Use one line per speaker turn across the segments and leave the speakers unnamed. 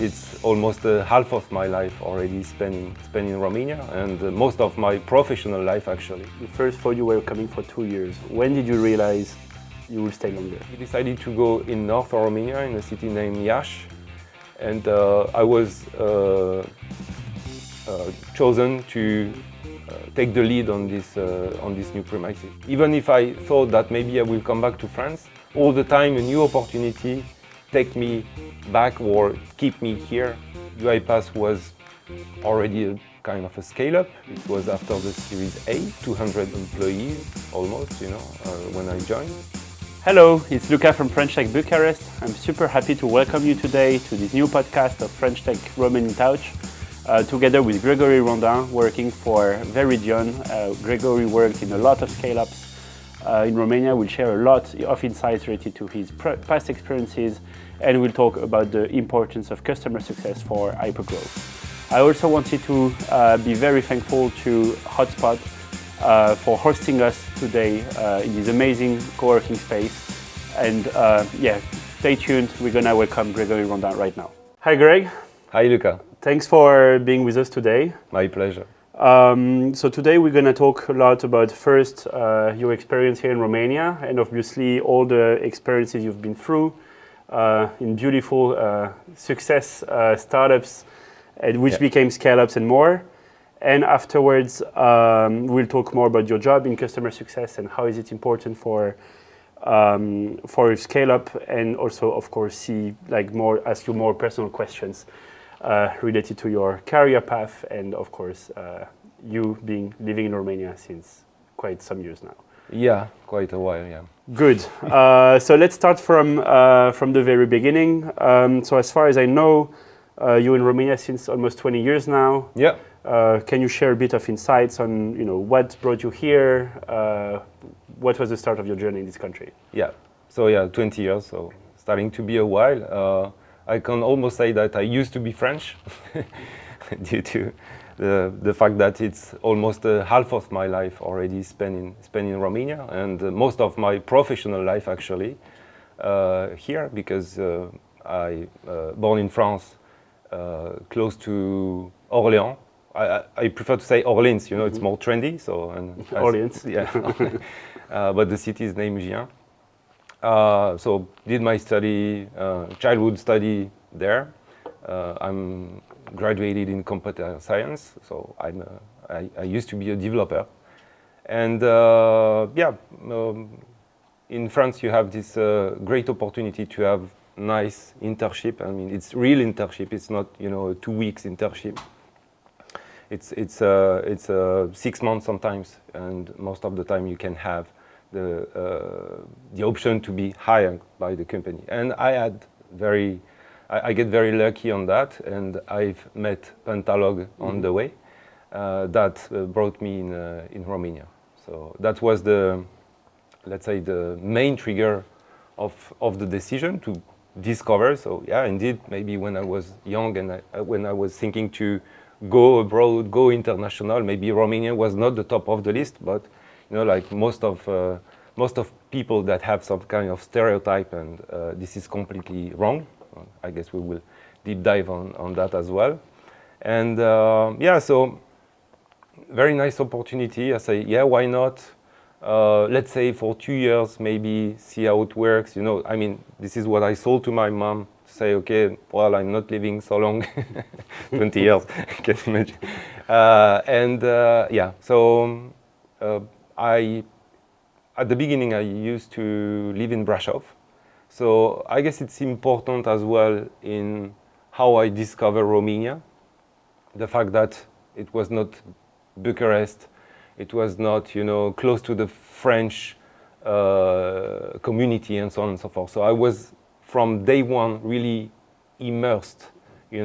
It's almost half of my life already spent in Romania, and most of my professional life actually.
You first thought you were coming for 2 years. When did you realize you would stay longer?
We decided to go in North Romania in a city named Iași, and I was chosen to take the lead on this new premises. Even if I thought that maybe I will come back to France, all the time a new opportunity take me back or keep me here. UiPath was already a kind of a scale-up. It was after the Series A, 200 employees almost, when I joined.
Hello, it's Luka from French Tech Bucharest. I'm super happy to welcome you today to this new podcast of French Tech Romanian Touch, together with Gregory Rondin, working for Veridion. Gregory worked in a lot of scale-ups in Romania. We'll share a lot of insights related to his past experiences, and we'll talk about the importance of customer success for hypergrowth. I also wanted to be very thankful to Hotspot for hosting us today in this amazing co-working space. And stay tuned. We're gonna welcome Gregory Rondin right now. Hi, Greg.
Hi, Luka.
Thanks for being with us today.
My pleasure.
So today we're gonna talk a lot about first your experience here in Romania, and obviously all the experiences you've been through in beautiful success startups, and which became scale-ups and more. And afterwards, we'll talk more about your job in customer success and how is it important for scale-up, and also, of course, ask you more personal questions related to your career path, and of course, you living in Romania since quite some years now.
Yeah, quite a while, yeah.
Good. So let's start from the very beginning. So as far as I know, you're in Romania since almost 20 years now.
Yeah.
Can you share a bit of insights on what brought you here? What was the start of your journey in this country?
Yeah. So 20 years. So starting to be a while. I can almost say that I used to be French due to the fact that it's almost half of my life already spent in Romania, and most of my professional life actually here, because I born in France, close to Orléans. I prefer to say Orleans, it's more trendy. So
Orleans.
Yeah. But the city is named Gien. So did my childhood study there. I'm graduated in computer science, so I used to be a developer. And in France you have this great opportunity to have nice internship. I mean, it's real internship. It's not a 2 weeks internship. It's 6 months sometimes, and most of the time you can have the option to be hired by the company. And I get very lucky on that, and I've met Pentalog on the way that brought me in Romania. So that was the main trigger of the decision to discover. So yeah, indeed, maybe when I was young and when I was thinking to go abroad, go international, maybe Romania was not the top of the list, but like most of people that have some kind of stereotype, and this is completely wrong. I guess we will deep dive on that as well. And so very nice opportunity. I say, yeah, why not? Let's say for 2 years, maybe see how it works. I mean, this is what I sold to my mom. Say, okay, well, I'm not living so long, 20 years, I can imagine. At the beginning, I used to live in Brasov. So I guess it's important as well in how I discover Romania. The fact that it was not Bucharest, it was not, close to the French community and so on and so forth. So I was from day one really immersed, in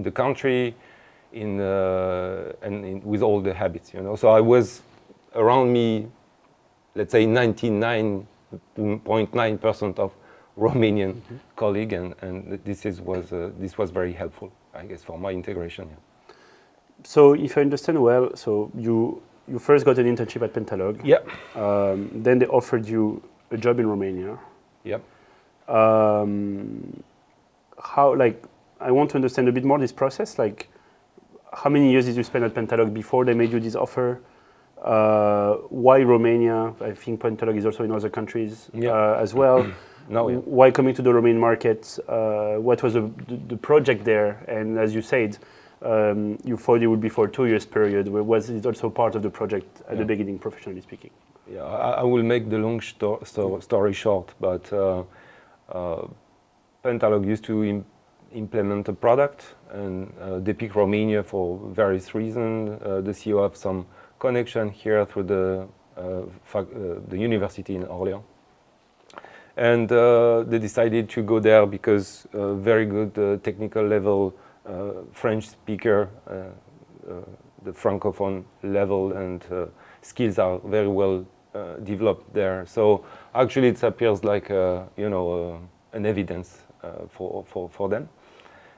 the country, with all the habits, So I was around me, let's say 99.9% of Romanian colleague, and this was very helpful, I guess, for my integration. Yeah.
So if I understand well, so you first got an internship at Pentalog.
Yeah.
Then they offered you a job in Romania.
Yep.
How, like, I want to understand a bit more this process. Like, how many years did you spend at Pentalog before they made you this offer? Why Romania? I think Pentalog is also in other countries as well. Why coming to the Romanian market? What was the project there? And as you said, you thought it would be for a 2 years period. Was it also part of the project at the beginning, professionally speaking?
Yeah, I will make the long story short, but Pentalog used to implement a product, and they picked Romania for various reasons. The CEO have some connection here through the university in Orléans. And they decided to go there because very good technical level French speaker, the francophone level and skills are very well developed there. So actually it appears like an evidence for them.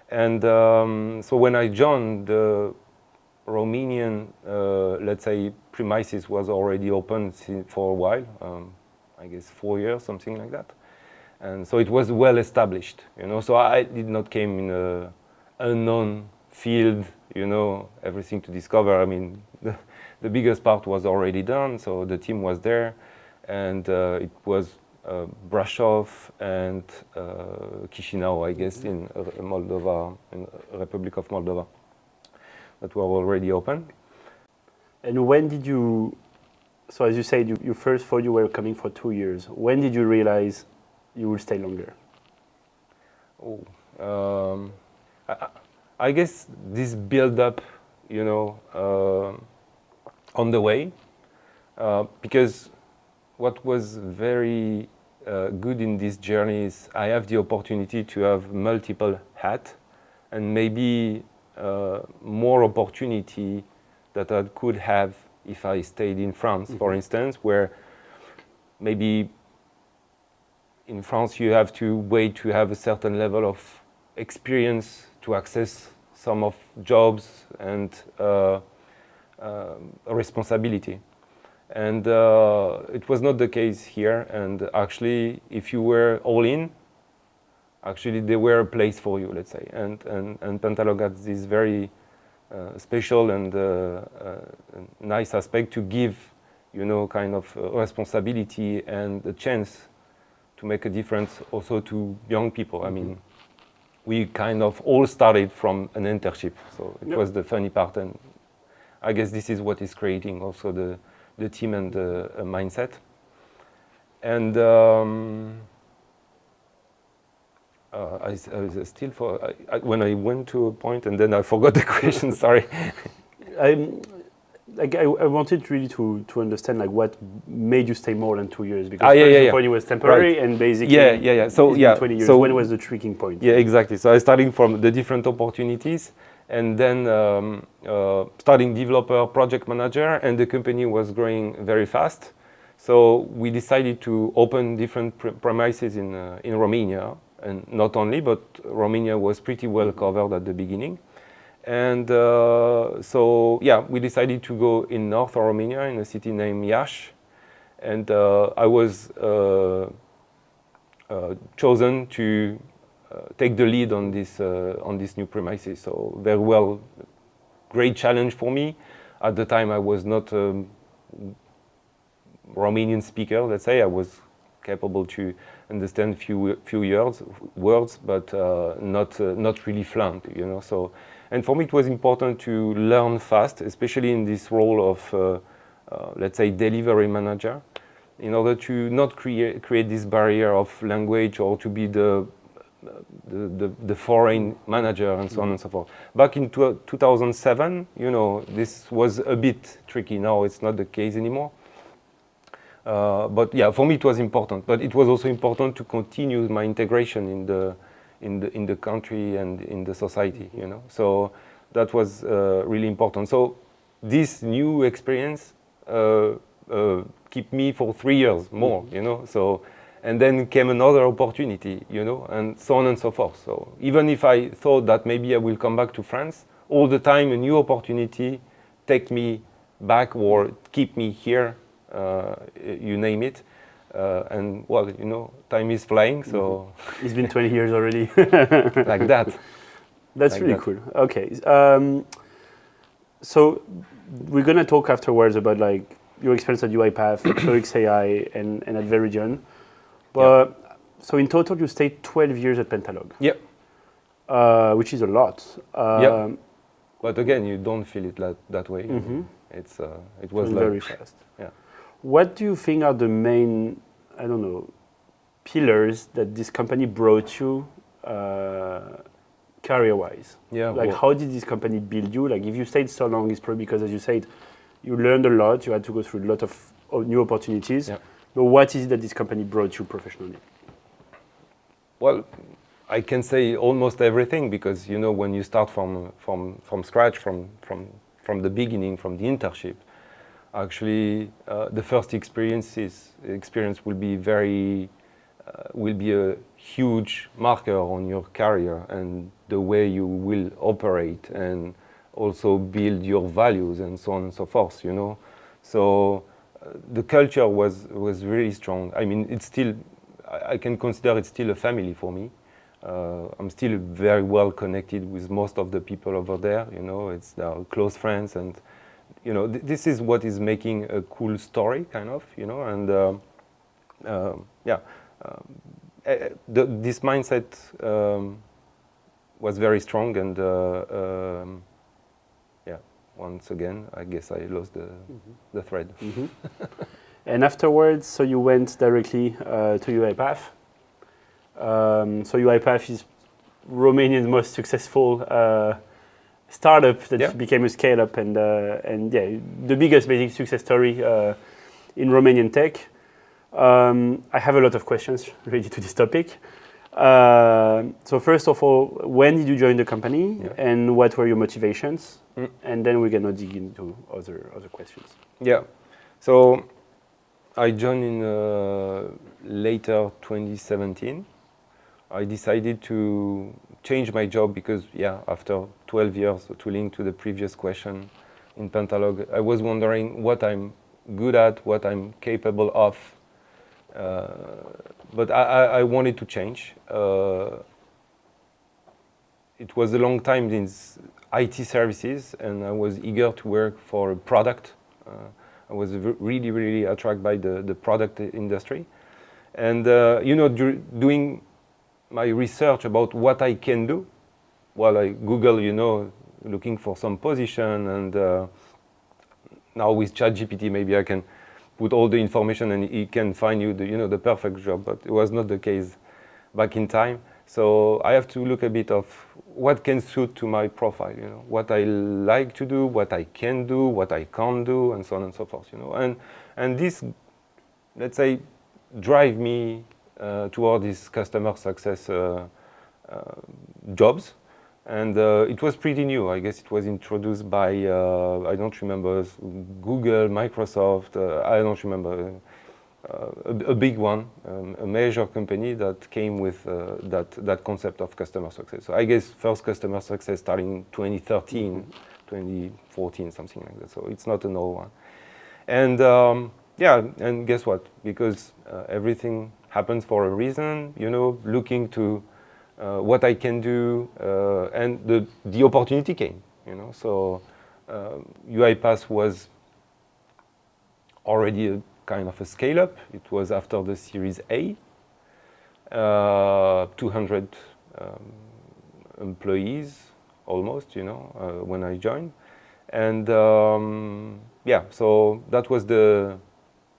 And so when I joined, the Romanian, let's say, premises was already open for a while, I guess 4 years, something like that. And so it was well established, So I did not came in an unknown field, everything to discover. I mean, the biggest part was already done, so the team was there, and it was Brasov and Chisinau, I guess, in Moldova, in Republic of Moldova, that were already open.
And when did you, so as you said, you first thought you were coming for 2 years. When did you realize you will stay longer?
I guess this build-up, on the way, because what was very good in this journey is I have the opportunity to have multiple hats and maybe more opportunity that I could have if I stayed in France, for instance, where maybe in France you have to wait to have a certain level of experience to access some of jobs and responsibility. And it was not the case here. And actually, if you were all in, actually there were a place for you, let's say. And Pentalog had this very special and nice aspect to give, kind of responsibility and a chance to make a difference also to young people. I mean, we kind of all started from an internship, so it was the funny part. And I guess this is what is creating also the team and the mindset. And I still when I went to a point and then I forgot the question. Sorry.
I wanted really to understand like what made you stay more than 2 years, because first point it was temporary, and basically
So
20 years.
So
when was the tricking point?
Yeah, exactly. So I starting from the different opportunities, and then starting developer, project manager, and the company was growing very fast. So we decided to open different premises in Romania, and not only, but Romania was pretty well covered at the beginning. And so we decided to go in North Romania in a city named Iași, and I was chosen to take the lead on this new premises. So very well, great challenge for me. At the time, I was not a Romanian speaker. Let's say I was capable to understand few words, but not really fluent. So. And for me, it was important to learn fast, especially in this role of, let's say, delivery manager, in order to not create this barrier of language or to be the foreign manager and so on and so forth. Back in 2007, this was a bit tricky. Now it's not the case anymore. But for me, it was important. But it was also important to continue my integration in the country and in the society, So that was really important. So this new experience kept me for 3 years more, So, and then came another opportunity, and so on and so forth. So even if I thought that maybe I will come back to France, all the time a new opportunity take me back or keep me here, you name it. And well, you know, time is flying, so
It's been 20 years already.
like that.
That's
Like
really
that.
cool. Okay. So we're gonna talk afterwards about like your experience at UiPath, XAI, and at Veridion. But so in total, you stayed 12 years at Pentalog,
Yeah,
which is a lot.
yeah. But again, you don't feel it that way. It was like
Very fast.
yeah.
What do you think are the main, I don't know, pillars that this company brought you career-wise?
Yeah,
Like,
well-
how did this company build you? Like, if you stayed so long, it's probably because, as you said, you learned a lot. You had to go through a lot of new opportunities.
Yeah.
But what is it that this company brought you professionally?
Well, I can say almost everything because you know when you start from scratch, from the beginning, from the internship, actually the first experience will be will be a huge marker on your career and the way you will operate and also build your values and so on and so forth. You know, so the culture was really strong. I mean, it's still I can consider it still a family for me. I'm still very well connected with most of the people over there. You know, it's our close friends, and you know, this is what is making a cool story, kind of. You know, and this mindset was very strong, and once again, I guess I lost the thread.
And afterwards, so you went directly to UiPath. So UiPath is Romania's most successful startup that became a scale-up, and the biggest basic success story in Romanian tech. I have a lot of questions related to this topic. So first of all, when did you join the company, and what were your motivations? And then we're gonna dig into other questions.
Yeah, so I joined in later 2017. I decided to change my job because, after 12 years, to link to the previous question in Pentalog, I was wondering what I'm good at, what I'm capable of. But I wanted to change. It was a long time in IT services, and I was eager to work for a product. I was really, really attracted by the product industry. And, doing my research about what I can do, while I Google, looking for some position, and now with ChatGPT, maybe I can put all the information and it can find you the perfect job, but it was not the case back in time. So I have to look a bit of what can suit to my profile, what I like to do, what I can do, what I can't do, and so on and so forth, And this, let's say, drive me toward these customer success jobs. And it was pretty new. I guess it was introduced by, I don't remember, Google, Microsoft, I don't remember, a big one, a major company that came with that concept of customer success. So I guess first customer success starting in 2013, 2014, something like that. So it's not an old one. And and guess what? Because everything happens for a reason, looking to what I can do, and the opportunity came, So UiPath was already a kind of a scale-up. It was after the Series A, 200 employees almost, when I joined, and so that was the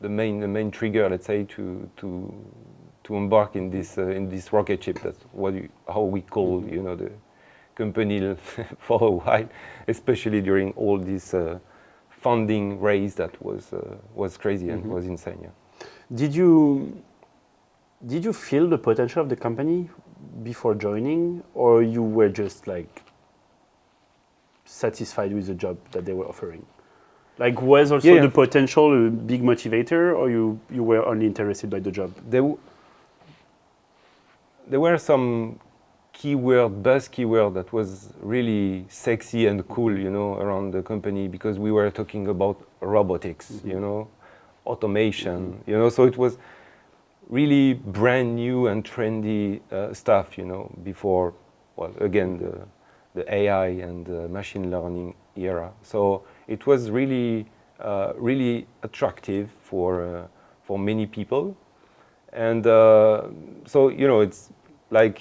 main trigger, let's say, to embark in this rocket ship. That's how we call the company for a while, especially during all this funding raise that was crazy and was insane. Yeah.
Did you feel the potential of the company before joining, or you were just like satisfied with the job that they were offering? Like, was also the potential a big motivator, or you were only interested by the job?
There were some buzz keyword that was really sexy and cool, around the company, because we were talking about robotics, automation, so it was really brand new and trendy stuff, before, well, again, the AI and the machine learning era. So it was really, really attractive for many people. And so, it's like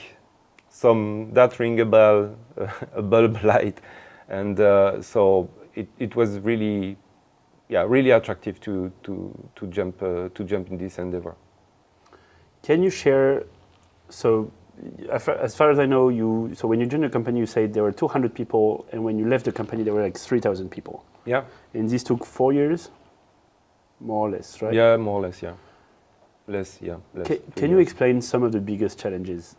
that ring a bell, a bulb light. And so it was really, really attractive to jump in this endeavor.
Can you share, so as far as I know, so when you joined the company, you said there were 200 people, and when you left the company, there were like 3,000 people.
Yeah.
And this took 4 years, more or less, right?
Yeah, more or less, yeah. Less.
Can you explain some of the biggest challenges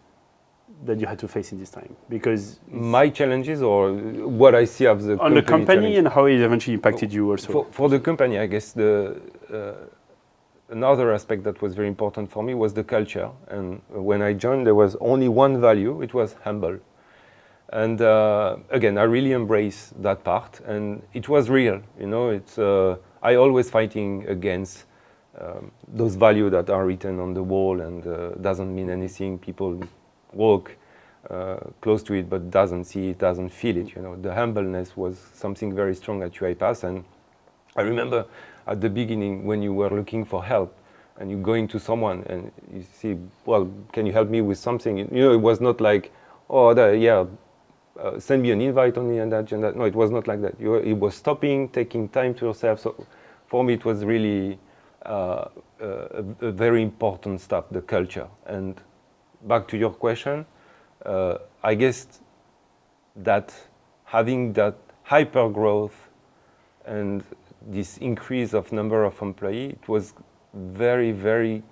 that you had to face in this time? Because
my challenges, or what I see of the
on the company
challenge?
and how it eventually impacted you also.
For the company, I guess another aspect that was very important for me was the culture. And when I joined, there was only one value. It was humble. And again, I really embrace that part. And it was real. It's I always fighting against those values that are written on the wall and doesn't mean anything. People walk close to it, but doesn't see it, doesn't feel it. The humbleness was something very strong at UiPath. And I remember at the beginning when you were looking for help and you're going to someone and you see, well, can you help me with something? It was not like, send me an invite only and that and that. No, it was not like that. It was stopping, taking time to yourself. So for me, it was really a very important stuff, the culture. And back to your question, I guess that having that hyper growth and this increase of number of employees, it was very, very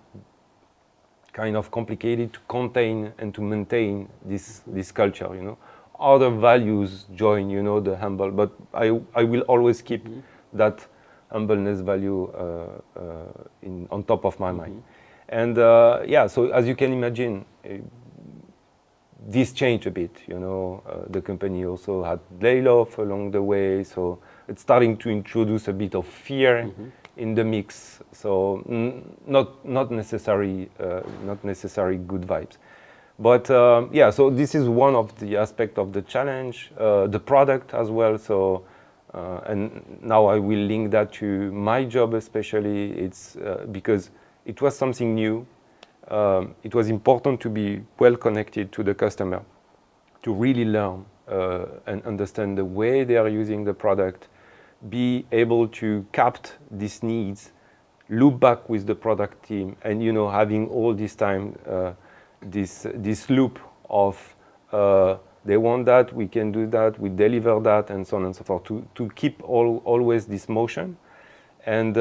kind of complicated to contain and to maintain this culture. Other values join, the humble, but I will always keep that humbleness value on top of my mind. And so as you can imagine, this changed a bit. The company also had layoff along the way, so it's starting to introduce a bit of fear in the mix. So not necessary good vibes. But so this is one of the aspects of the challenge, the product as well. So and now I will link that to my job especially. It's because it was something new. It was important to be well connected to the customer, to really learn and understand the way they are using the product, be able to capture these needs, loop back with the product team, and having all this time this loop of they want that, we can do that, we deliver that, and so on and so forth, to keep always this motion. And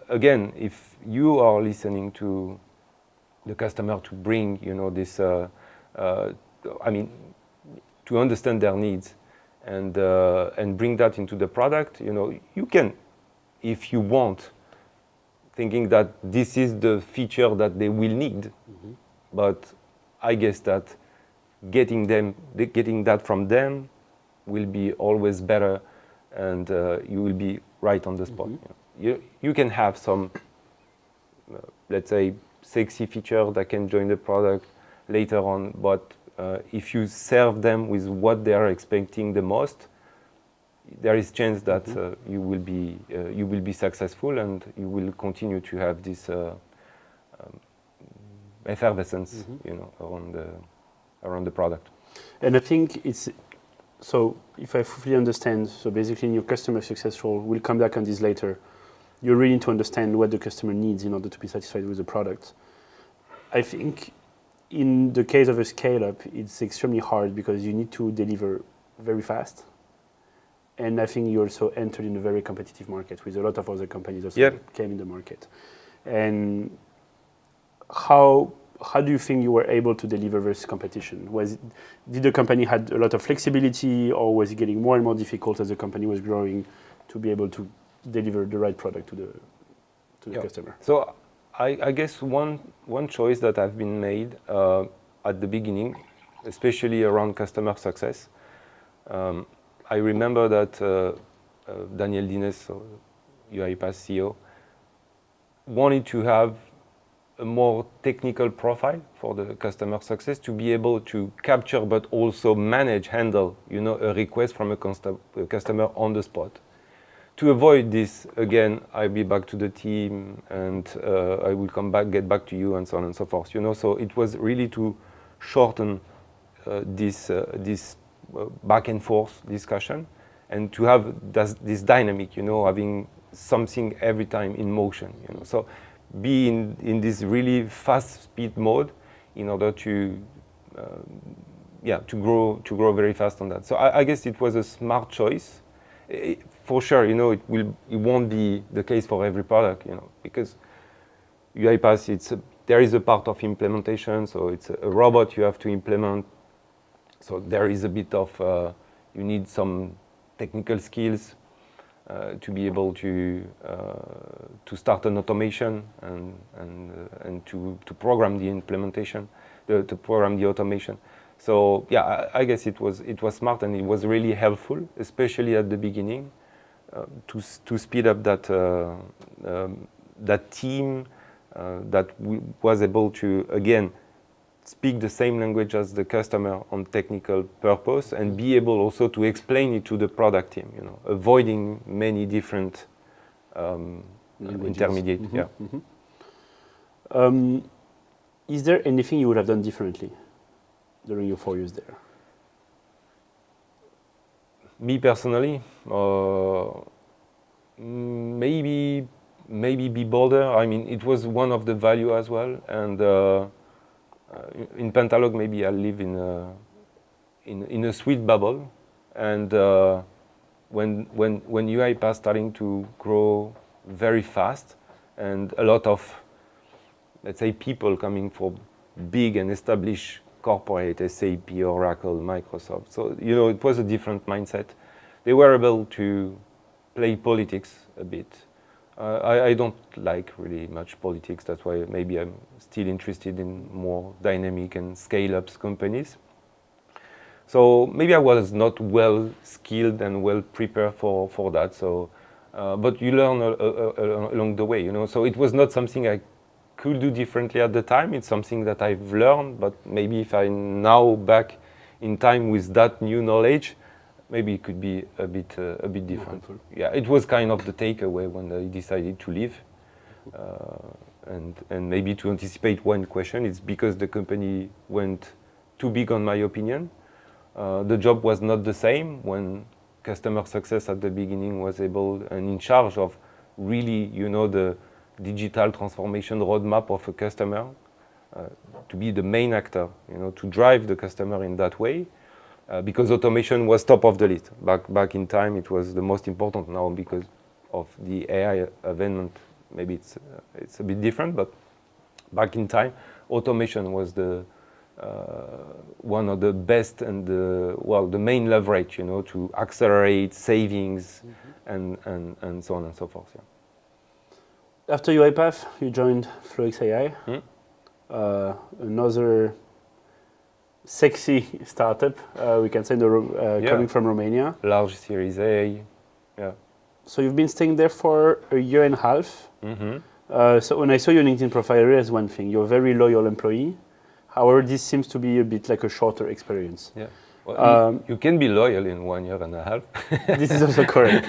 again, if you are listening to the customer to bring, this, to understand their needs and bring that into the product, you can, if you want, thinking that this is the feature that they will need. But I guess that getting that from them will be always better, and you will be right on the spot. You can have some, let's say, sexy feature that can join the product later on, but if you serve them with what they are expecting the most, there is chance that you will be successful, and you will continue to have this effervescence, around the product.
And I think it's, so if I fully understand, so basically in your customer success role, we'll come back on this later, you really need to understand what the customer needs in order to be satisfied with the product. I think in the case of a scale-up, it's extremely hard because you need to deliver very fast. And I think you also entered in a very competitive market with a lot of other companies also came in the market. And how do you think you were able to deliver versus competition? Did the company had a lot of flexibility, or was it getting more and more difficult as the company was growing to be able to deliver the right product to the customer?
So I guess one choice that I've been made at the beginning, especially around customer success, I remember that Daniel Dines, UiPath CEO, wanted to have a more technical profile for the customer success to be able to capture but also manage, handle, a request from a customer on the spot. To avoid this, again, I'll be back to the team and I will get back to you and so on and so forth. So it was really to shorten this back and forth discussion and to have this dynamic, having something every time in motion. So be in this really fast speed mode in order to grow very fast on that. So I guess it was a smart choice. For sure, it won't be the case for every product, because UiPath, there is a part of implementation, so it's a robot you have to implement. So there is a bit of, you need some technical skills to be able to start an automation and to program the implementation, to program the automation. So yeah, I guess it was smart and it was really helpful, especially at the beginning, to speed up that team that was able to again speak the same language as the customer on technical purpose and be able also to explain it to the product team, avoiding many different intermediate.
Mm-hmm.
Yeah.
Mm-hmm. Is there anything you would have done differently during your 4 years there?
Me personally, maybe be bolder. I mean, it was one of the value as well, and in Pentalog, maybe I live in a sweet bubble, and when UiPath starting to grow very fast, and a lot of, let's say, people coming from big and established corporate, SAP, Oracle, Microsoft. So, it was a different mindset. They were able to play politics a bit. I don't like really much politics. That's why maybe I'm still interested in more dynamic and scale-ups companies. So maybe I was not well skilled and well prepared for that. So, but you learn along the way, So it was not something I could do differently at the time. It's something that I've learned, but maybe if I'm now back in time with that new knowledge, maybe it could be a bit different. Yeah, it was kind of the takeaway when I decided to leave. And maybe to anticipate one question, it's because the company went too big, on my opinion. The job was not the same when customer success at the beginning was able and in charge of really, the digital transformation roadmap of a customer, to be the main actor, to drive the customer in that way, because automation was top of the list. Back in time, it was the most important. Now, because of the AI event, maybe it's a bit different, but back in time, automation was the one of the best and the main leverage, to accelerate savings, mm-hmm. and so on and so forth. Yeah.
After UiPath, you joined FlowXAI, another sexy startup, we can say, coming from Romania.
Large Series A, yeah.
So you've been staying there for a year and a half. Mm-hmm. So when I saw your LinkedIn profile, I realized one thing: you're a very loyal employee. However, this seems to be a bit like a shorter experience.
Yeah. Well, you can be loyal in 1 year and a half.
This is also correct.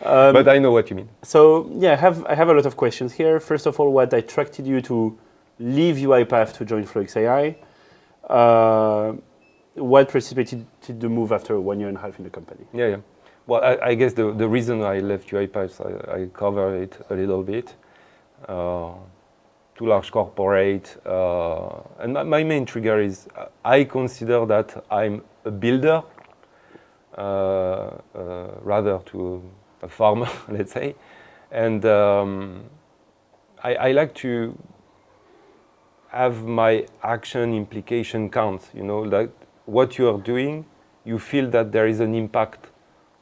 But I know what you mean.
So yeah, I have a lot of questions here. First of all, what attracted you to leave UiPath to join FlowXAI? What precipitated the move after 1 year and a half in the company?
Yeah. Well, I guess the reason I left UiPath, I covered it a little bit. Too large corporate, and my main trigger is I consider that I'm a builder rather to a farmer, let's say, and I like to have my action implication count. Like what you are doing, you feel that there is an impact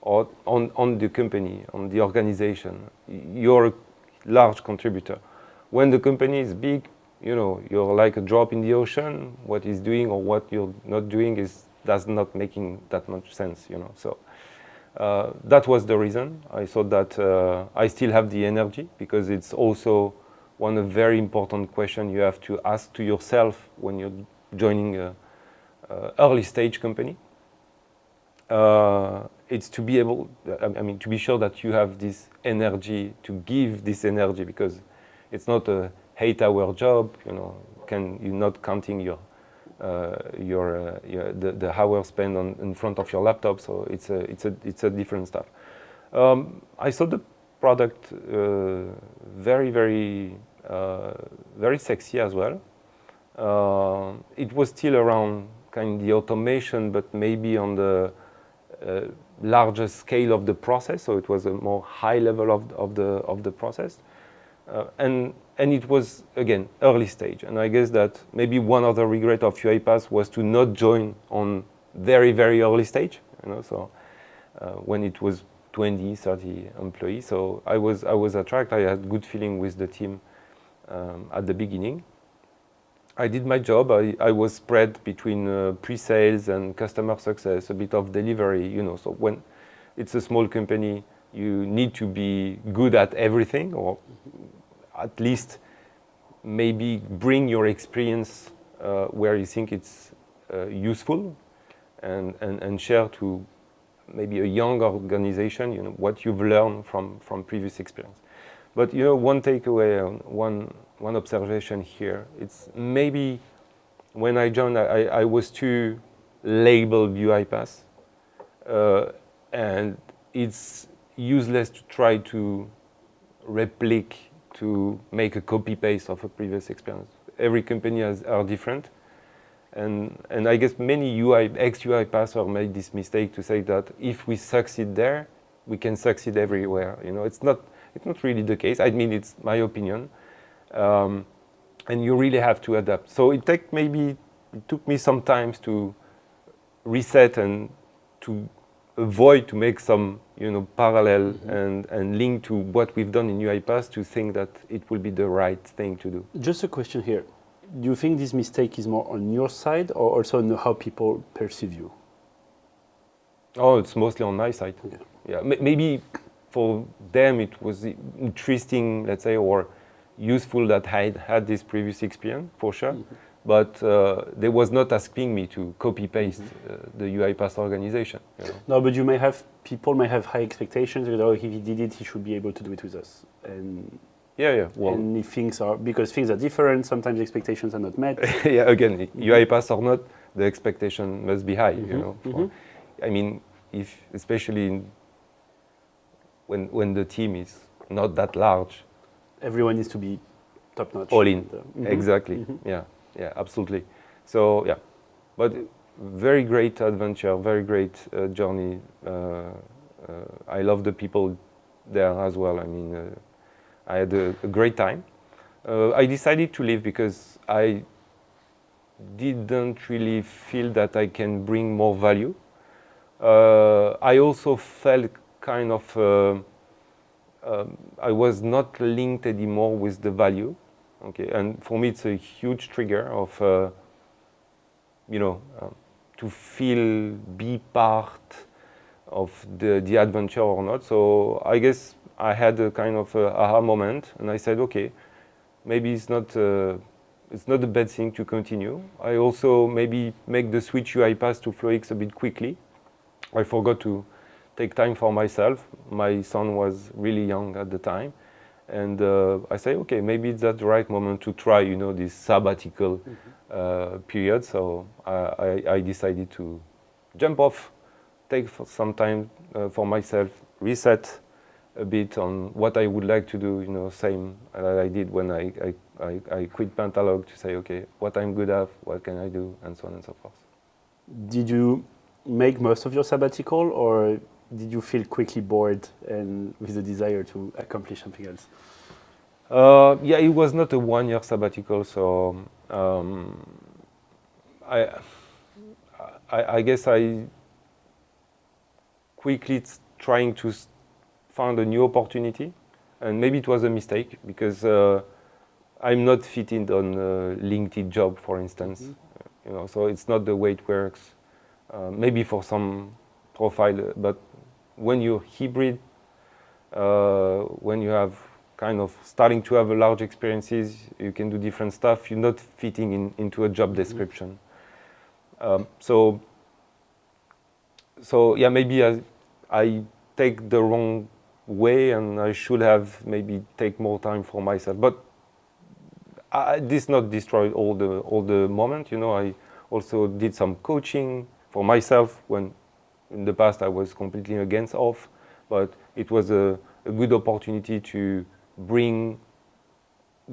on the company, on the organization. You're a large contributor. When the company is big, you're like a drop in the ocean. What is doing or what you're not doing does not making that much sense. So that was the reason. I thought that I still have the energy because it's also one very important question you have to ask to yourself when you're joining a early stage company. It's to be able, to be sure that you have this energy, to give this energy, because it's not a 8-hour job. You're not counting the hours spent in front of your laptop. So it's a different stuff. I saw the product very, very, very sexy as well. It was still around kind of the automation, but maybe on the larger scale of the process. So it was a more high level of the process, and it was again early stage. And I guess that maybe one other regret of UiPath was to not join on very, very early stage. So when it was 20, 30 employees. So I was attracted. I had good feeling with the team at the beginning. I did my job. I was spread between pre-sales and customer success, a bit of delivery, So when it's a small company, you need to be good at everything, or at least maybe bring your experience where you think it's useful, and share to maybe a young organization, what you've learned from previous experience. But one takeaway, one observation here, it's maybe when I joined, I was too labeled UiPath, and it's useless to try to replicate, to make a copy-paste of a previous experience. Every company are different. And I guess many ex-UiPathers made this mistake to say that if we succeed there, we can succeed everywhere. It's not really the case. I mean, it's my opinion. And you really have to adapt. So it took me some time to reset and to avoid to make some parallel and link to what we've done in UiPath to think that it will be the right thing to do.
Just a question here. Do you think this mistake is more on your side or also on how people perceive you?
Oh, it's mostly on my side.
Okay.
Yeah, maybe for them it was interesting, let's say, or useful that I had this previous experience, for sure. But they was not asking me to copy-paste the UiPath organization.
No, but people may have high expectations. If he did it, he should be able to do it with us. And
yeah. Well,
and if because things are different, sometimes expectations are not met.
Yeah, again, UiPath or not, the expectation must be high. I mean, especially when the team is not that large,
everyone needs to be top notch.
All in, exactly. Yeah, absolutely. So yeah, but very great adventure, very great journey. I love the people there as well. I mean, I had a great time. I decided to leave because I didn't really feel that I can bring more value. I also felt kind of I was not linked anymore with the value. Okay, and for me it's a huge trigger of to feel be part of the adventure or not. So I guess I had a kind of aha moment, and I said, okay, maybe it's not a bad thing to continue. I also maybe make the switch UiPath to FlowX a bit quickly. I forgot to take time for myself. My son was really young at the time. And I say, okay, maybe it's the right moment to try, this sabbatical period. So I decided to jump off, take some time for myself, reset a bit on what I would like to do, same that I did when I quit Pentalog, to say, okay, what I'm good at, what can I do, and so on and so forth.
Did you make most of your sabbatical, or did you feel quickly bored and with the desire to accomplish something else?
Yeah, it was not a 1-year sabbatical, so I guess I quickly trying to find a new opportunity, and maybe it was a mistake because I'm not fitting on a LinkedIn job, for instance. So it's not the way it works. Maybe for some profile, but when you're hybrid, when you have kind of starting to have a large experiences, you can do different stuff, you're not fitting into a job description. So yeah, maybe I take the wrong way, and I should have maybe take more time for myself. But this not destroyed all the moment. You know, I also did some coaching for myself when in the past I was completely against off, but it was a good opportunity to bring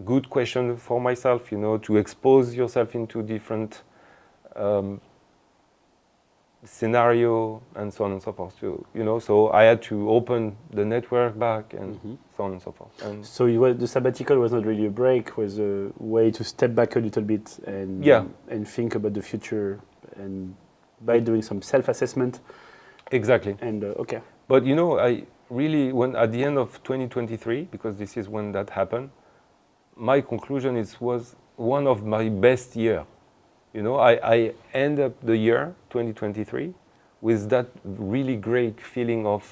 good questions for myself. You know, to expose yourself into different scenario and so on and so forth. So, you know, so I had to open the network back and so on and so forth. And
so the sabbatical was not really a break, was a way to step back a little bit and and think about the future, and by doing some self-assessment.
Exactly.
And okay.
But you know, I really, when at the end of 2023, because this is when that happened, my conclusion was one of my best year. You know, I end up the year 2023 with that really great feeling of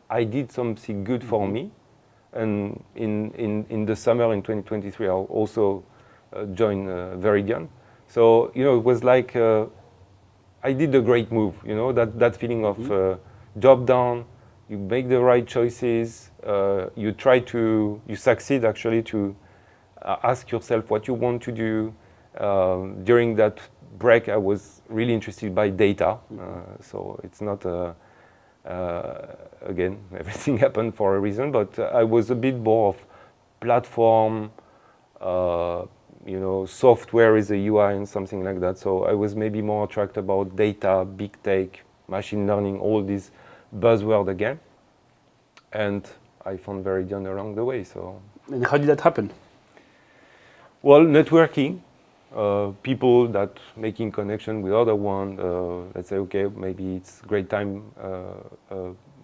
I did something good for me. And in the summer in 2023, I also joined Veridion. So, you know, it was like I did a great move. You know, that feeling of job done, you make the right choices, you succeed actually to ask yourself what you want to do. During that break, I was really interested by data. So it's not, again, everything happened for a reason, but I was a bit more of platform, you know, software is a UI and something like that. So I was maybe more attracted about data, big tech, machine learning, all these buzzwords again. And I found Veridion along the way. So.
And how did that happen?
Well, networking, people that making connection with other one. Let's say, okay, maybe it's great time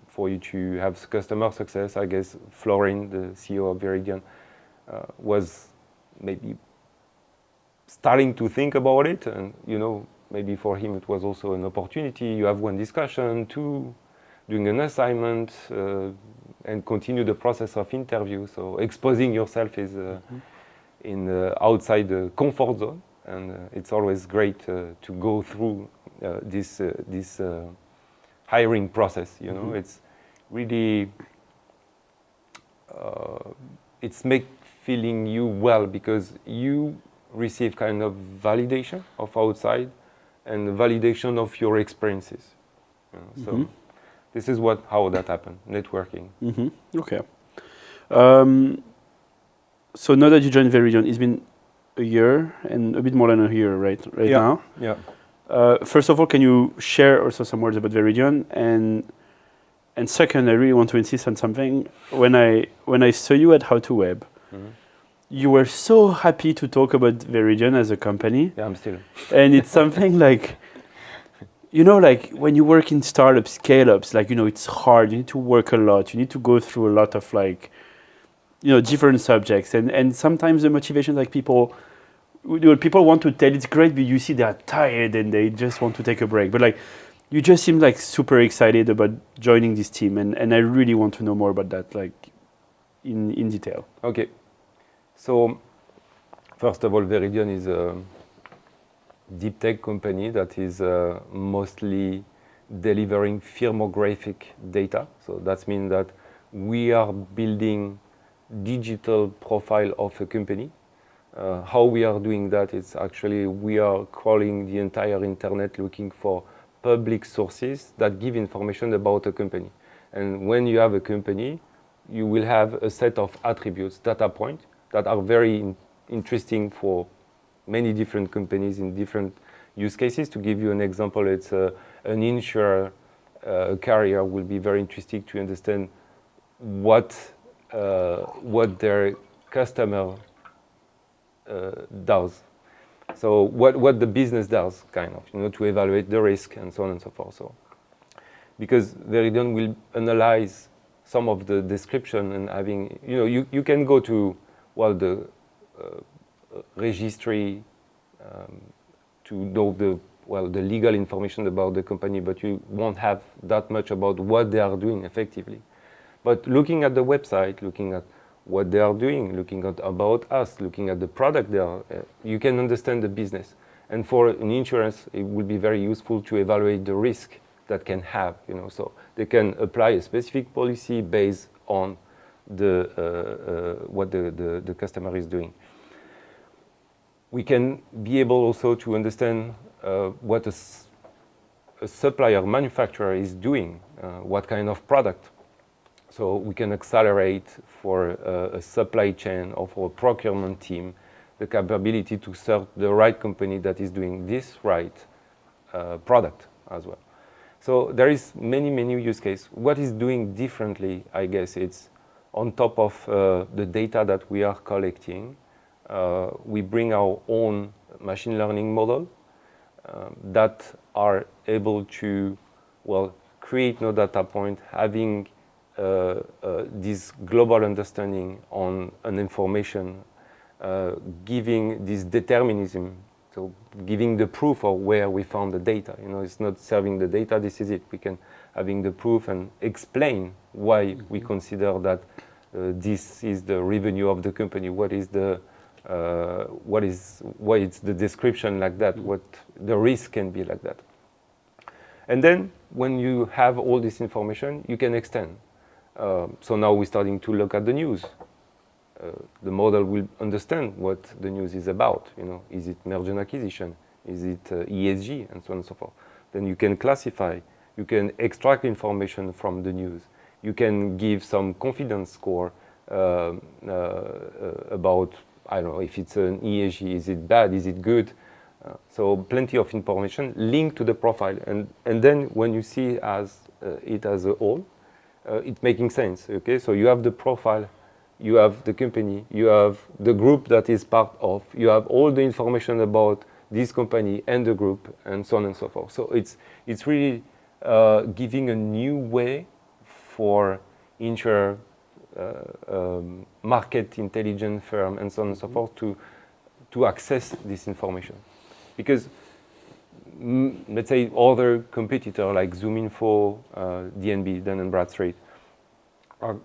for you to have customer success. I guess Florin, the CEO of Veridion, was maybe starting to think about it, and you know, maybe for him it was also an opportunity. You have one discussion, two, doing an assignment, and continue the process of interview. So exposing yourself is. In outside the comfort zone, and it's always great to go through this hiring process. You know, it's really it's make feeling you well because you receive kind of validation of outside and validation of your experiences. You know, so this is how that happened. Networking.
Okay. So now that you joined Veridion, it's been a year and a bit more than a year, right now.
Yeah.
First of all, can you share also some words about Veridion? And second, I really want to insist on something. When I saw you at How to Web, you were so happy to talk about Veridion as a company.
Yeah, I'm still.
And it's something like, you know, like when you work in startups, scale-ups, like, you know, it's hard. You need to work a lot. You need to go through a lot of like, you know, different subjects, and sometimes the motivation, like people want to tell it's great, but you see they are tired and they just want to take a break. But like, you just seem like super excited about joining this team, and I really want to know more about that, like in detail.
Okay, so first of all, Veridion is a deep tech company that is mostly delivering firmographic data. So that means that we are building digital profile of a company. How we are doing that is actually we are crawling the entire internet looking for public sources that give information about a company. And when you have a company, you will have a set of attributes, data points, that are very interesting for many different companies in different use cases. To give you an example, it's an insurer, a carrier will be very interesting to understand what their customer does. So what the business does, kind of, you know, to evaluate the risk and so on and so forth. So because Veridion will analyze some of the description and having, you know, you can go to the registry to know the legal information about the company, but you won't have that much about what they are doing effectively. But looking at the website, looking at what they are doing, looking at about us, looking at the product they are, you can understand the business. And for an insurance, it would be very useful to evaluate the risk that can have, so they can apply a specific policy based on what the customer is doing. We can be able also to understand what a supplier, manufacturer is doing, what kind of product. So we can accelerate for a supply chain or for a procurement team the capability to serve the right company that is doing this right product as well. So there is many use cases. What is doing differently, I guess, it's on top of the data that we are collecting, we bring our own machine learning model that are able to, create no data point, having this global understanding on an information, giving this determinism, so giving the proof of where we found the data. It's not serving the data, this is it. We can having the proof and explain why we consider that this is the revenue of the company, why it's the description like that, what the risk can be like that. And then when you have all this information, you can extend. So now we're starting to look at the news. The model will understand what the news is about. Is it merger and acquisition? Is it ESG, and so on and so forth? Then you can classify. You can extract information from the news. You can give some confidence score about, I don't know, if it's an ESG, is it bad, is it good? So plenty of information linked to the profile. And then when you see it as a whole, it's making sense, okay? So you have the profile, you have the company, you have the group that is part of, you have all the information about this company and the group, and so on and so forth. So it's really giving a new way for insurer, market intelligence firm, and so on and so forth to access this information. Because let's say other competitor like ZoomInfo, DNB, Dun & Bradstreet, are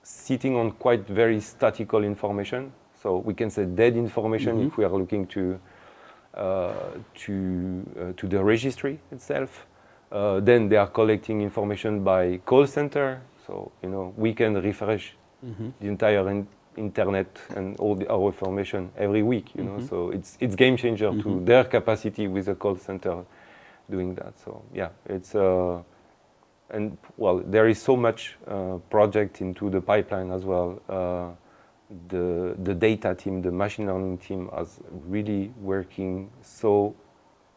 sitting on quite very statical information. So we can say dead information if we are looking to the registry itself. Then they are collecting information by call center. So we can refresh the entire internet and all our information every week. So it's game changer to their capacity with a call center doing that. So yeah, it's and there is so much project into the pipeline as well. The data team, the machine learning team, is really working so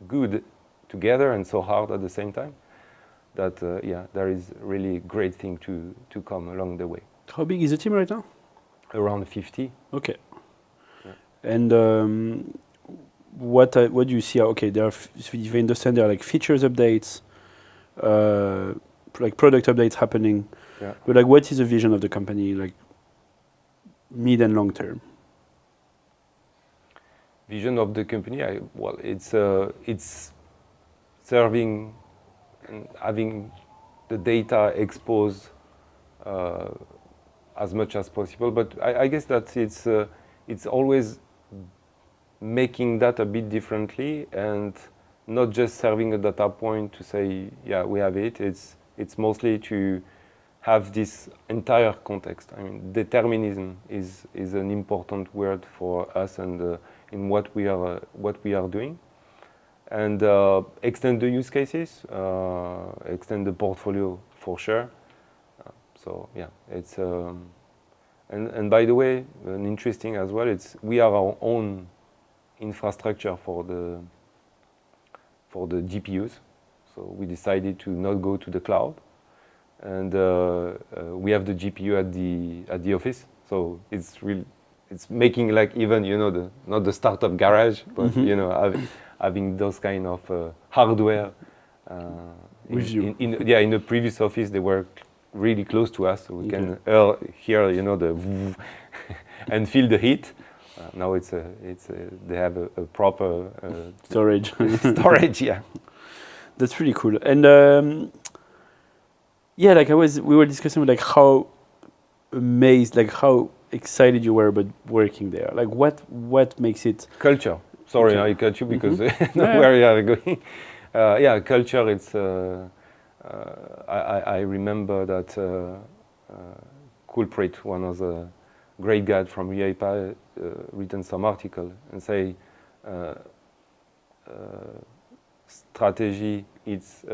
good together and so hard at the same time that there is really great thing to come along the way.
How big is the team right now?
Around 50.
Okay. Yeah. And what do you see? Okay, if you understand, there are like features updates, like product updates happening. Yeah. But like, what is the vision of the company, like mid and long term?
Vision of the company, it's serving and having the data exposed as much as possible. But I guess that it's always making that a bit differently and not just serving a data point to say, yeah, we have it. It's mostly to have this entire context. I mean, determinism is an important word for us and in what we are doing, and extend the use cases, extend the portfolio for sure. So yeah, it's and by the way, an interesting as well. We have our own infrastructure for the GPUs. So we decided to not go to the cloud, and we have the GPU at the office. So it's making like even not the startup garage, but having those kind of hardware.
With you.
In the previous office they were really close to us, so we can hear the and feel the heat. Now they have a proper
storage.
Storage, yeah.
That's really cool. And like we were discussing like how amazed, like how excited you were about working there? Like what makes it?
Culture. Sorry,
Okay.
I cut you because where you are going. Yeah, culture. It's. I remember that Culprit, one of the great guys from UiPath, written some article and say strategy is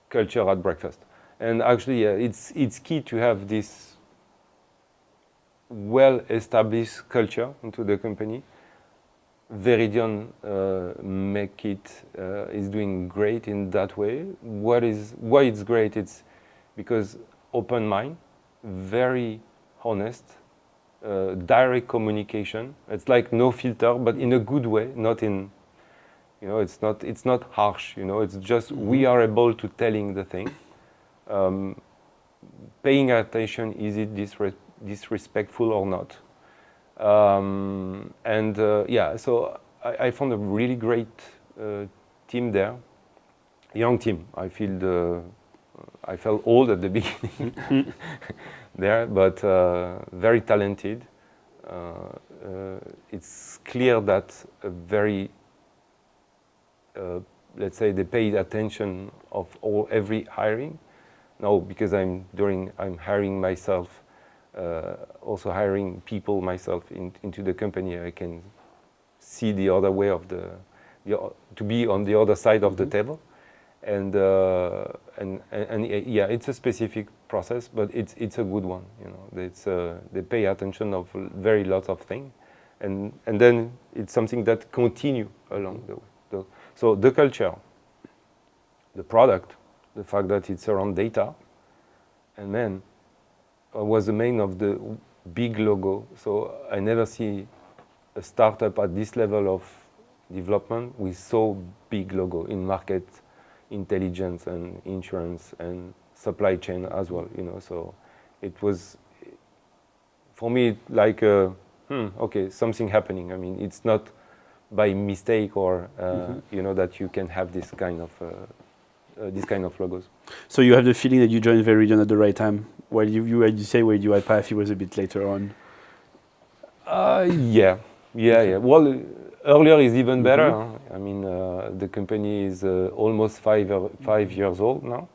culture at breakfast. And actually, it's key to have this well-established culture into the company. Veridion make it is doing great in that way. Why it's great? It's because open mind, very honest, direct communication. It's like no filter, but in a good way, not in, it's not harsh. It's just we are able to telling the thing, paying attention. Is it disrespectful or not? So I found a really great team there, young team. I felt old at the beginning there, but very talented. It's clear that let's say they paid attention of every hiring. No, because I'm hiring myself. Also hiring people myself into the company, I can see the other way of to be on the other side of the table, and yeah, it's a specific process, but it's a good one. They pay attention of very lots of things, and then it's something that continue along the way. So the culture, the product, the fact that it's around data, and then. Was the main of the big logo, so I never see a startup at this level of development with so big logo in market intelligence and insurance and supply chain as well. So it was for me like okay, something happening. I mean, it's not by mistake or that you can have this kind of logos.
So you have the feeling that you joined Veridion at the right time, while you say where UiPath was a bit later on.
Yeah. Well, earlier is even better. Huh? I mean, the company is almost 5 years old now,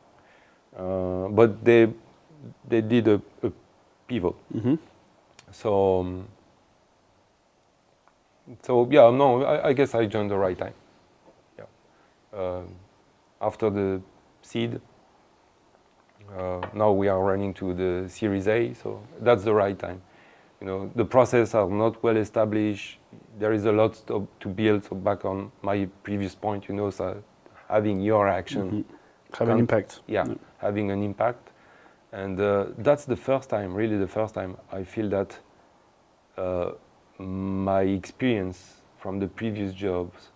but they did a pivot. So yeah, no, I guess I joined the right time. Yeah. After the seed, now we are running to the Series A, so that's the right time. The process are not well established. There is a lot to build. So back on my previous point, so having your action,
having impact.
Yeah, having an impact, and that's the first time I feel that my experience from the previous jobs,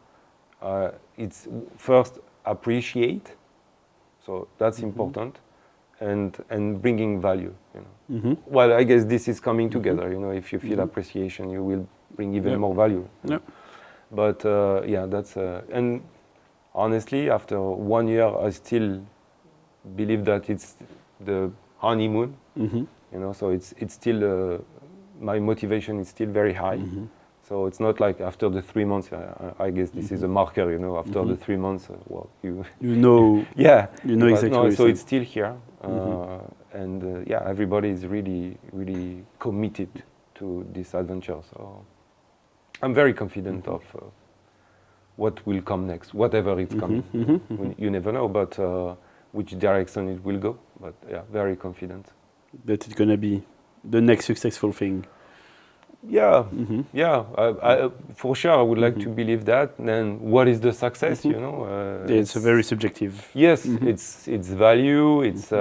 it's first appreciate, so that's important, and bringing value. Well, I guess this is coming together. If you feel appreciation, you will bring even more value. But yeah, that's and honestly, after 1 year, I still believe that it's the honeymoon. So it's still my motivation is still very high. So it's not like after the 3 months. I guess this is a marker. After the 3 months, well, yeah,
exactly.
No, so it's still here, and yeah, everybody is really, really committed to this adventure. So I'm very confident of what will come next, whatever it's coming. You never know, but which direction it will go. But yeah, very confident
that it's gonna be the next successful thing.
Yeah, yeah. For sure, I would like to believe that. Then, what is the success?
It's a very subjective.
Yes, it's value. It's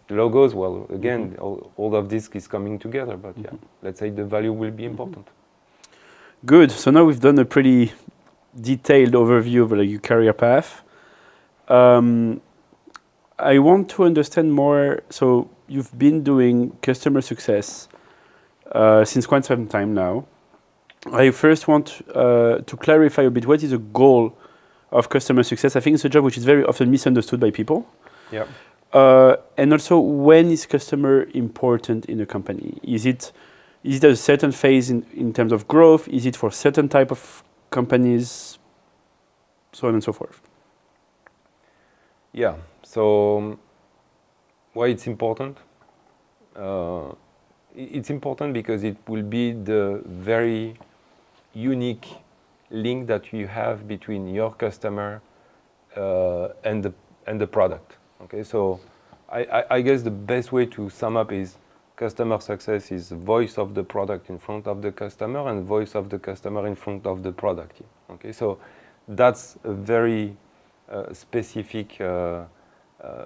logos. Well, again, all of this is coming together. But yeah, let's say the value will be important.
Good. So now we've done a pretty detailed overview of your career path. I want to understand more. So you've been doing customer success since quite some time now. I first want to clarify a bit, what is the goal of customer success? I think it's a job which is very often misunderstood by people.
Yeah.
And also, when is customer important in a company? Is it at a certain phase in terms of growth? Is it for certain type of companies? So on and so forth.
Yeah. So why it's important? It's important because it will be the very unique link that you have between your customer and the product. Okay, so I guess the best way to sum up is customer success is voice of the product in front of the customer and voice of the customer in front of the product. Okay, so that's a very specific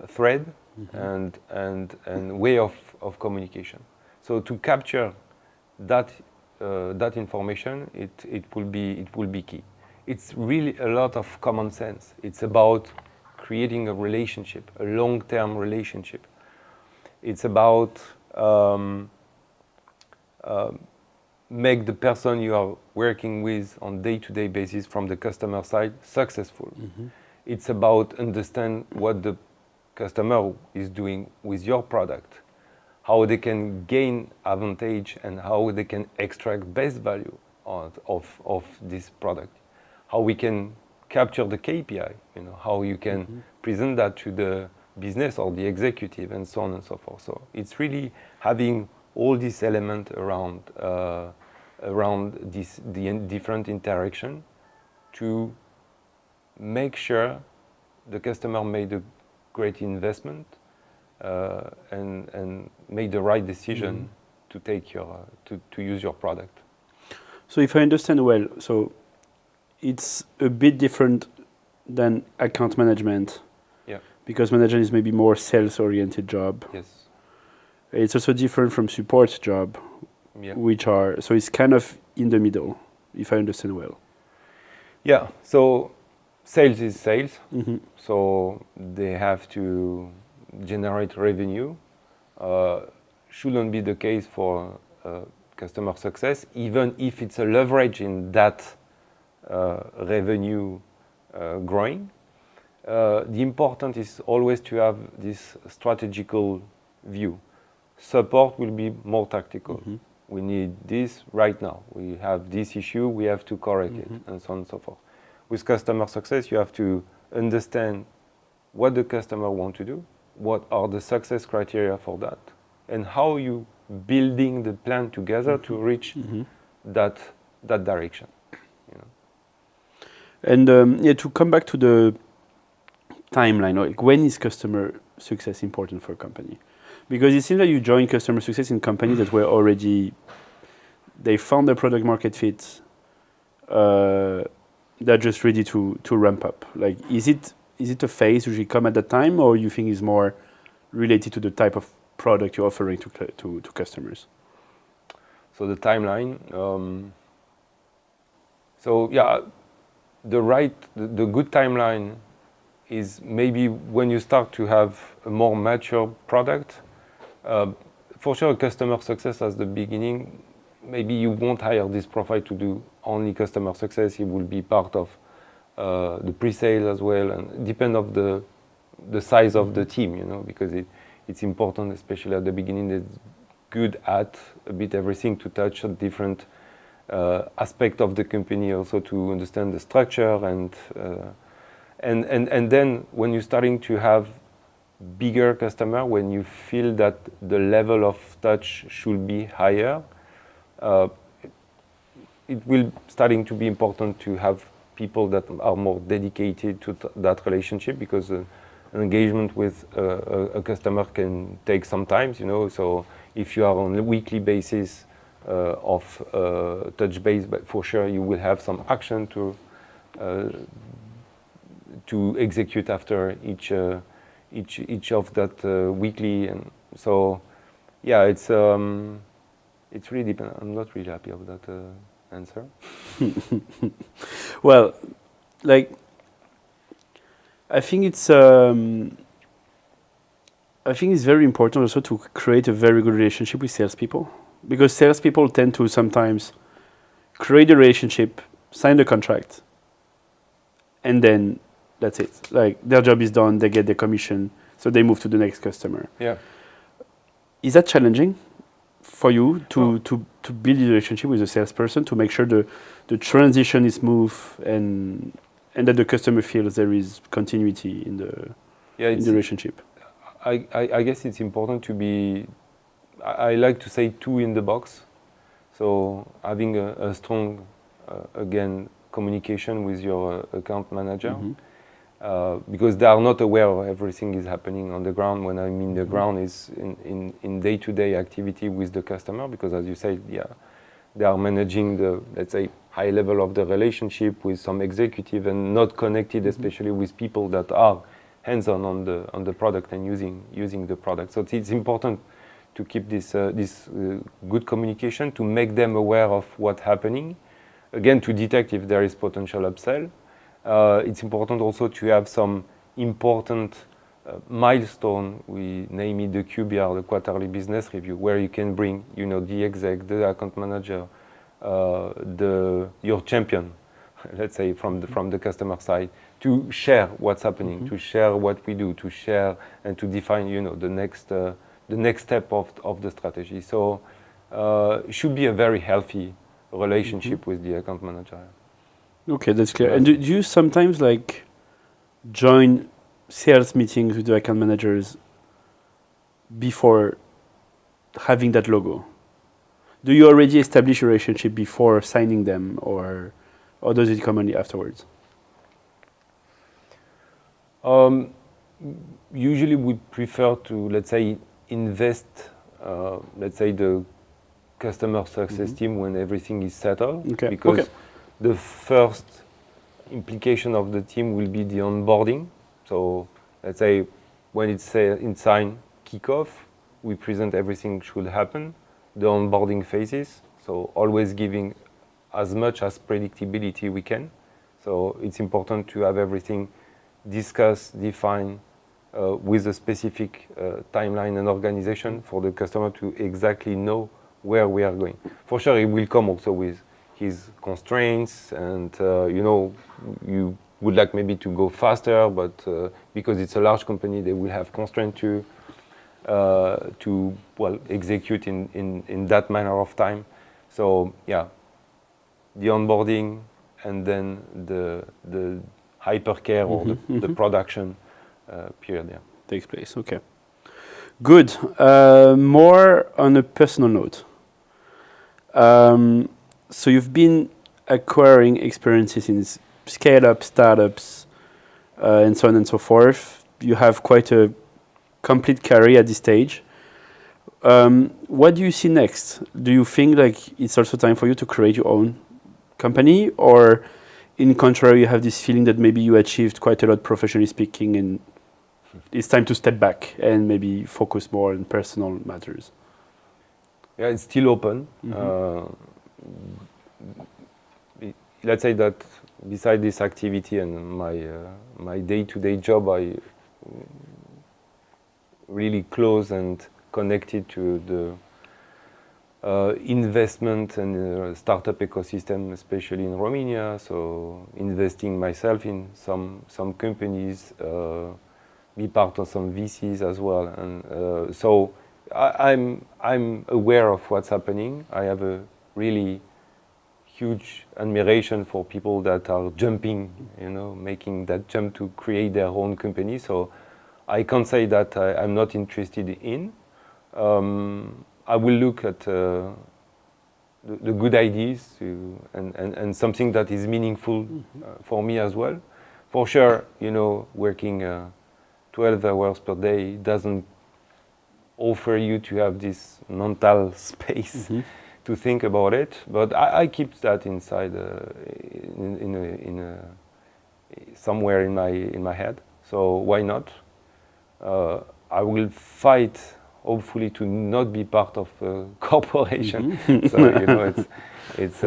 thread and way of communication. So to capture that that information, it will be key. It's really a lot of common sense. It's about creating a relationship, a long-term relationship. It's about make the person you are working with on day-to-day basis from the customer side successful. It's about understand what the customer is doing with your product, how they can gain advantage and how they can extract best value of this product, how we can capture the KPI, how you can present that to the business or the executive and so on and so forth. So it's really having all these elements around the different interaction to make sure the customer made a great investment and made the right decision to take to use your product.
So if I understand well, so it's a bit different than account management.
Yeah.
Because management is maybe more sales-oriented job.
Yes.
It's also different from support job,
Yeah.
so it's kind of in the middle, if I understand well.
Yeah. So sales is sales. So they have to generate revenue. Shouldn't be the case for customer success, even if it's a leverage in that revenue growing. The important is always to have this strategical view. Support will be more tactical. We need this right now. We have this issue, we have to correct it, and so on and so forth. With customer success, you have to understand what the customer wants to do, what are the success criteria for that, and how you building the plan together to reach that direction.
And to come back to the timeline, like when is customer success important for a company? Because it seems like you joined customer success in companies that were already, they found their product market fit, they're just ready to ramp up. Like, is it a phase usually come at that time, or you think is more related to the type of product you're offering to customers?
So the timeline. The good timeline is maybe when you start to have a more mature product. For sure, customer success at the beginning, maybe you won't hire this profile to do only customer success. He will be part of the pre-sales as well, and depend of the size of the team, because it's important, especially at the beginning, that's good at a bit everything, to touch a different aspect of the company, also to understand the structure and then when you're starting to have bigger customer, when you feel that the level of touch should be higher, it will starting to be important to have people that are more dedicated to that relationship, because an engagement with a customer can take some time, so if you are on a weekly basis of touch base, but for sure you will have some action to execute after each of that weekly, and so yeah, it's really dependent. I'm not really happy with that answer.
Well, like, I think it's very important also to create a very good relationship with salespeople, because salespeople tend to sometimes create a relationship, sign the contract, and then that's it. Like, their job is done, they get their commission. So they move to the next customer.
Yeah.
Is that challenging for you to build a relationship with a salesperson to make sure the transition is smooth and that the customer feels there is continuity in the relationship?
I guess it's important to be, I like to say, two in the box. So having a strong, again, communication with your account manager, because they are not aware of everything is happening on the ground. When I mean the ground is in day-to-day activity with the customer, because as you say, they are managing the, let's say, high level of the relationship with some executive and not connected, especially with people that are hands-on on the product and using the product. So it's important to keep this good communication, to make them aware of what's happening. Again, to detect if there is potential upsell. It's important also to have some important milestone. We name it the QBR, the quarterly business review, where you can bring, the exec, the account manager, your champion, let's say from the customer side, to share what's happening, to share what we do, to share and to define, the next step of the strategy. So it should be a very healthy relationship with the account manager.
Okay, that's clear. And do you sometimes join sales meetings with the account managers before having that logo? Do you already establish a relationship before signing them, or does it come only afterwards?
Usually we prefer to, let's say, invest, the customer success team when everything is settled. Because the first implication of the team will be the onboarding. So let's say when it's in sign kickoff, we present everything should happen, the onboarding phases. So always giving as much as predictability we can. So it's important to have everything discussed, defined with a specific timeline and organization for the customer to exactly know where we are going. For sure, it will come also with his constraints, and you would like maybe to go faster, but because it's a large company, they will have constraints to execute in that manner of time. So the onboarding and then the hypercare or the production period
takes place. Okay, good. More on a personal note. So you've been acquiring experiences in scale-up, startups, and so on and so forth. You have quite a complete career at this stage. What do you see next? Do you think it's also time for you to create your own company, or in contrary, you have this feeling that maybe you achieved quite a lot professionally speaking, and it's time to step back and maybe focus more on personal matters?
Yeah, it's still open. Let's say that beside this activity and my day-to-day job, I really close and connected to the investment and startup ecosystem, especially in Romania. So investing myself in some companies, be part of some VCs as well, and so I'm aware of what's happening. I have a really huge admiration for people that are jumping, making that jump to create their own company. So I can't say that I'm not interested in. I will look at the good ideas and something that is meaningful for me as well. For sure, working 12 hours per day doesn't offer you to have this mental space to think about it, but I keep that inside somewhere in my head. So why not? I will fight, hopefully, to not be part of a corporation. So it's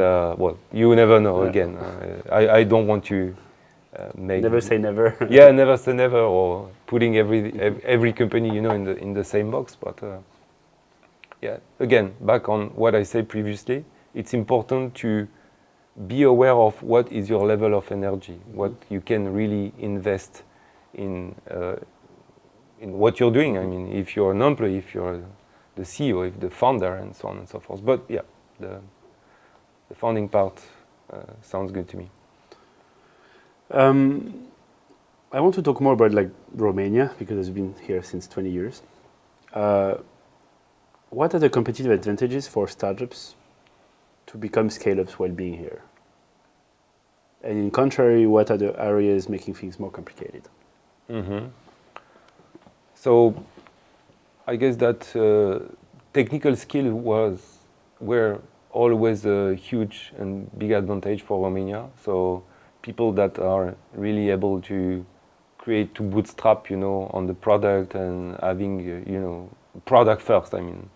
you never know. Again, I don't want to make
never say never.
Yeah, never say never, or putting every company in the same box. But again, back on what I said previously, it's important to be aware of what is your level of energy, what you can really invest in in what you're doing. I mean, if you're an employee, if you're the CEO, if the founder, and so on and so forth. But yeah, the founding part sounds good to me.
I want to talk more about like Romania because I've been here since 20 years. What are the competitive advantages for startups to become scale-ups while being here? And in contrary, what are the areas making things more complicated?
Mm-hmm. So I guess that technical skill were always a huge and big advantage for Romania. So people that are really able to bootstrap, on the product and having, product first. I mean,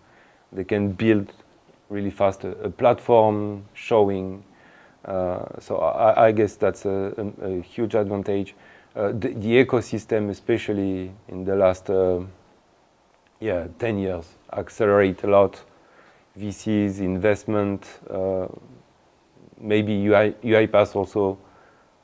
they can build really fast a platform showing. So I guess that's a huge advantage. The ecosystem, especially in the last 10 years, accelerate a lot. VCs, investment, maybe UiPath also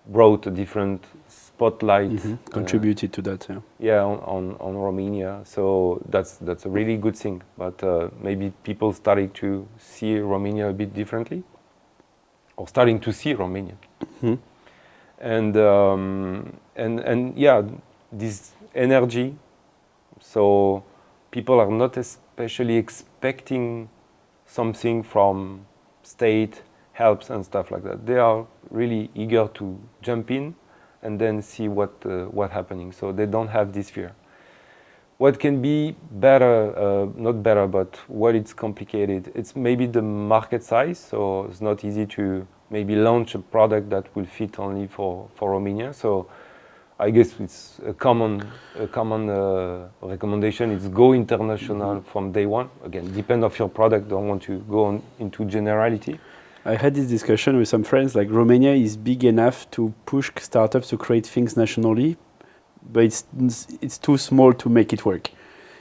brought a different spotlight.
Contributed to that,
on Romania. So that's a really good thing. But maybe people starting to see Romania a bit differently, or starting to see Romania. And this energy. So people are not especially expecting something from state helps and stuff like that. They are really eager to jump in and then see what happening. So they don't have this fear. What can be better, not better, but what it's complicated, it's maybe the market size. So it's not easy to maybe launch a product that will fit only for Romania. So I guess it's a common recommendation. It's go international from day one. Again, depend of your product. Don't want to go into generality.
I had this discussion with some friends. Like Romania is big enough to push startups to create things nationally, but it's too small to make it work.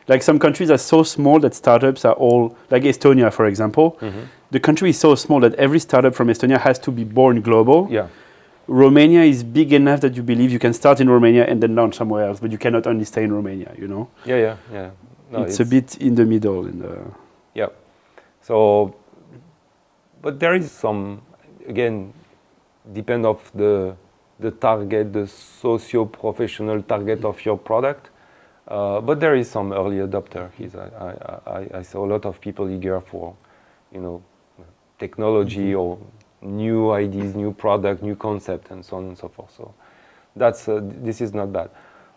Like some countries are so small that startups are all, like Estonia, for example. The country is so small that every startup from Estonia has to be born global.
Yeah.
Romania is big enough that you believe you can start in Romania and then launch somewhere else, but you cannot only stay in Romania,
Yeah. No,
it's a bit in the middle.
Yeah. So, but there is some, again, depend of the target, the socio-professional target of your product. But there is some early adopter. I saw a lot of people eager for, technology or new ideas, new product, new concept, and so on and so forth. So that's this is not bad.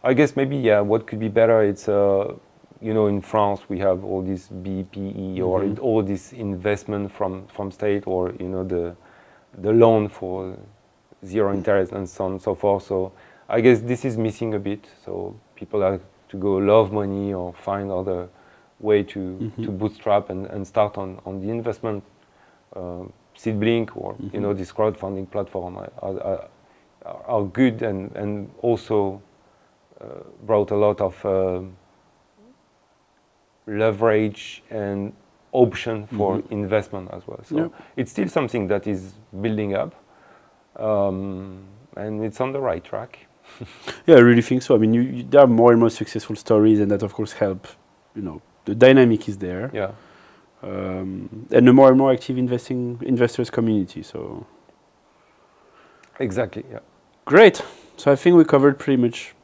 I guess maybe what could be better. It's in France we have all this BPE or all this investment from state, or the loan for zero interest and so on and so forth. So I guess this is missing a bit. So people have to go love money or find other way to bootstrap and start on the investment. Seedblink or this crowdfunding platform are good and also brought a lot of leverage and option for investment as well. So it's still something that is building up, and it's on the right track.
Yeah, I really think so. I mean, there are more and more successful stories, and that of course help. The dynamic is there.
Yeah.
And a more and more active investors community. So
exactly, yeah.
Great. So I think we covered pretty much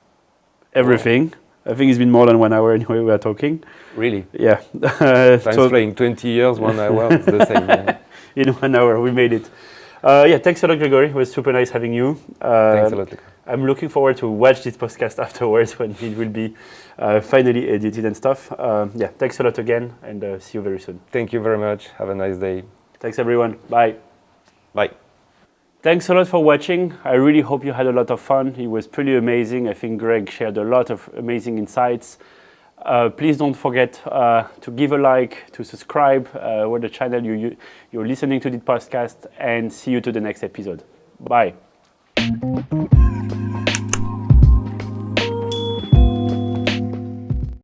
everything. I think it's been more than 1 hour anyway we are talking.
Really?
Yeah.
Time flying. 20 years, 1 hour, it's the same. Yeah.
In 1 hour, we made it. Thanks a lot, Gregory. It was super nice having you.
Thanks a lot, Luka.
I'm looking forward to watch this podcast afterwards when it will be finally edited and stuff. Thanks a lot again, and see you very soon.
Thank you very much. Have a nice day.
Thanks, everyone. Bye.
Bye.
Thanks a lot for watching. I really hope you had a lot of fun. It was pretty amazing. I think Greg shared a lot of amazing insights. Please don't forget to give a like, to subscribe with the channel you're listening to this podcast, and see you to the next episode. Bye.